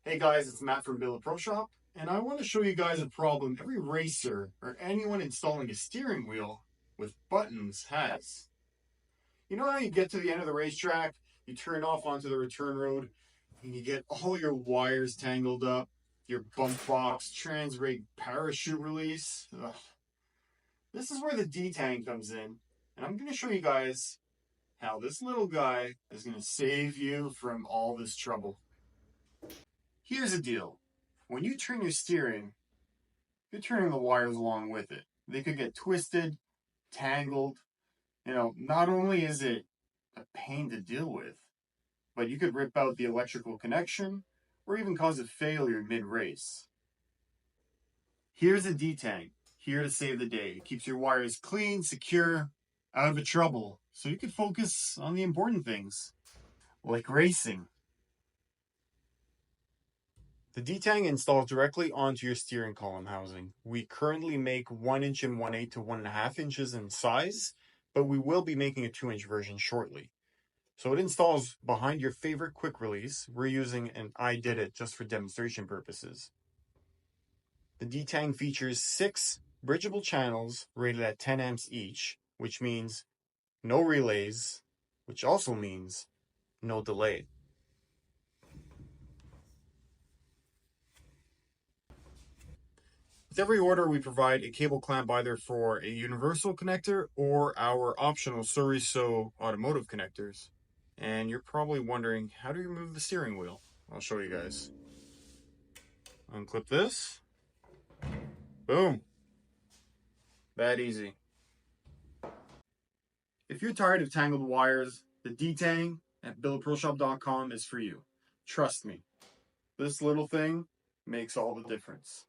Hey guys, it's Matt from Bill Pro Shop, and I want to show you guys a problem every racer or anyone installing a steering wheel with buttons has. You know how you get to the end of the racetrack, you turn off onto the return road, and you get all your wires tangled up, your bump box, trans brake parachute release. Ugh. This is where the D-Tang comes in, and I'm going to show you guys how this little guy is going to save you from all this trouble. Here's the deal. When you turn your steering, you're turning the wires along with it. They could get twisted, tangled. Not only is it a pain to deal with, but you could rip out the electrical connection or even cause a failure mid-race. Here's a D-Tang, here to save the day. It keeps your wires clean, secure, out of trouble, so you can focus on the important things, like racing. The D-Tang installs directly onto your steering column housing. We currently make 1 inch and 1/8 to 1.5 inches in size, but we will be making a 2-inch version shortly. So it installs behind your favorite quick release. We're using an I did it just for demonstration purposes. The D-Tang features 6 bridgeable channels rated at 10 amps each, which means no relays, which also means no delay. With every order, we provide a cable clamp either for a universal connector or our optional Soriso automotive connectors. And you're probably wondering, how do you remove the steering wheel? I'll show you guys. Unclip this. Boom. That easy. If you're tired of tangled wires, the D-Tang at BillProShop.com is for you. Trust me, this little thing makes all the difference.